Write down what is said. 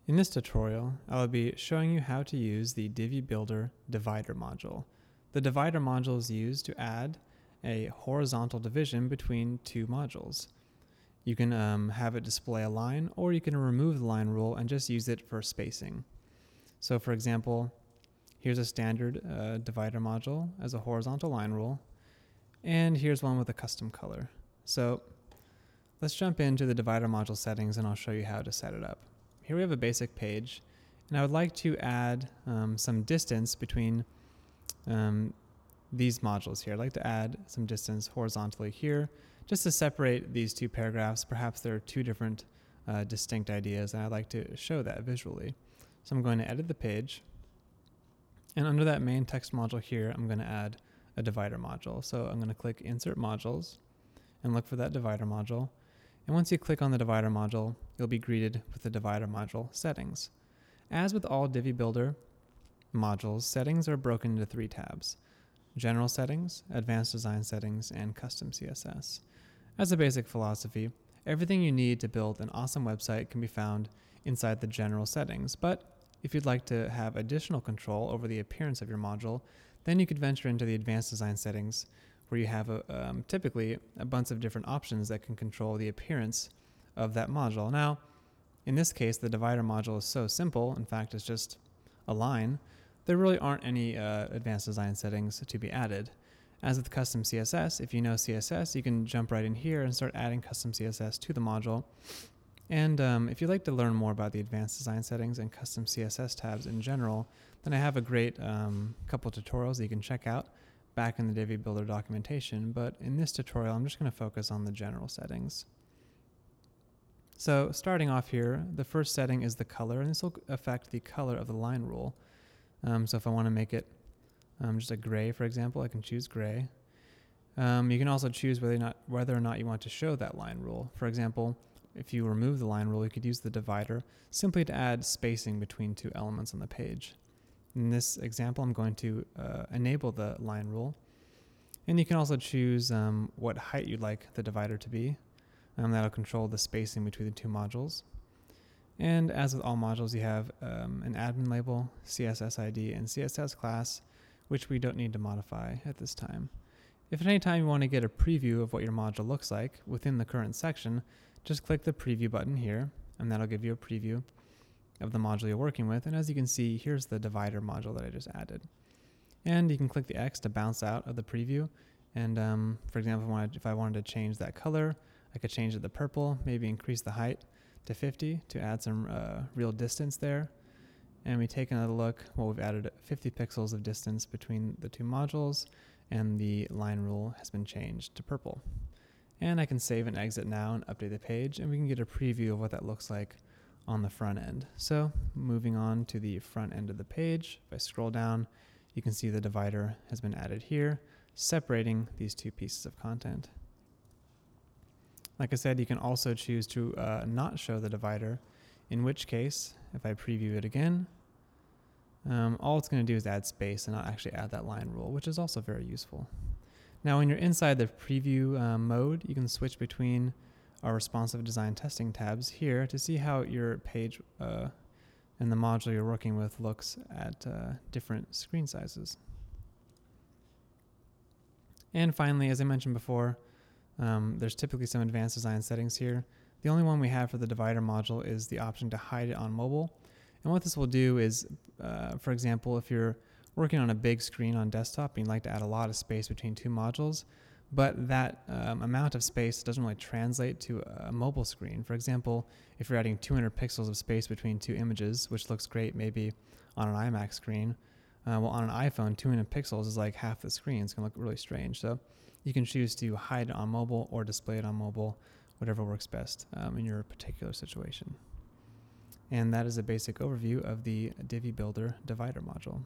In this tutorial, I will be showing you how to use the Divi Builder divider module. The divider module is used to add a horizontal division between two modules. You can have it display a line, or you can remove the line rule and just use it for spacing. So for example, here's a standard divider module as a horizontal line rule, and here's one with a custom color. So let's jump into the divider module settings and I'll show you how to set it up. Here we have a basic page, and I would like to add some distance between these modules here. I'd like to add some distance horizontally here, just to separate these two paragraphs. Perhaps there are two different distinct ideas, and I'd like to show that visually. So I'm going to edit the page, and under that main text module here, I'm going to add a divider module. So I'm going to click Insert Modules and look for that divider module. And once you click on the divider module, you'll be greeted with the divider module settings. As with all Divi Builder modules, settings are broken into three tabs: General Settings, Advanced Design Settings, and Custom CSS. As a basic philosophy, everything you need to build an awesome website can be found inside the General Settings, but if you'd like to have additional control over the appearance of your module, then you could venture into the Advanced Design Settings, where you have typically a bunch of different options that can control the appearance of that module. Now, in this case, the divider module is so simple. In fact, it's just a line. There really aren't any advanced design settings to be added. As with custom CSS, if you know CSS, you can jump right in here and start adding custom CSS to the module. And if you'd like to learn more about the advanced design settings and custom CSS tabs in general, then I have a great couple tutorials that you can check out back in the Divi Builder documentation, but in this tutorial I'm just going to focus on the general settings. So starting off here, the first setting is the color, and this will affect the color of the line rule. So if I want to make it just a gray, for example, I can choose gray. You can also choose whether or not you want to show that line rule. For example, if you remove the line rule, you could use the divider simply to add spacing between two elements on the page. In this example, I'm going to enable the line rule. And you can also choose what height you'd like the divider to be. That'll control the spacing between the two modules. And as with all modules, you have an admin label, CSS ID, and CSS class, which we don't need to modify at this time. If at any time you want to get a preview of what your module looks like within the current section, just click the preview button here, and that'll give you a preview of the module you're working with. And as you can see, here's the divider module that I just added. And you can click the X to bounce out of the preview. And for example, if I wanted to change that color, I could change it to purple, maybe increase the height to 50 to add some real distance there. And we take another look. Well, we've added 50 pixels of distance between the two modules, and the line rule has been changed to purple. And I can save and exit now and update the page, and we can get a preview of what that looks like on the front end. So moving on to the front end of the page, if I scroll down, you can see the divider has been added here, separating these two pieces of content. Like I said, you can also choose to not show the divider, in which case, if I preview it again, all it's going to do is add space and not actually add that line rule, which is also very useful. Now, when you're inside the preview mode, you can switch between our responsive design testing tabs here to see how your page and the module you're working with looks at different screen sizes. And finally, as I mentioned before, there's typically some advanced design settings here. The only one we have for the divider module is the option to hide it on mobile. And what this will do is, for example, if you're working on a big screen on desktop and you'd like to add a lot of space between two modules, but that amount of space doesn't really translate to a mobile screen. For example, if you're adding 200 pixels of space between two images, which looks great maybe on an iMac screen, well, on an iPhone, 200 pixels is like half the screen. It's going to look really strange. So you can choose to hide it on mobile or display it on mobile, whatever works best in your particular situation. And that is a basic overview of the Divi Builder divider module.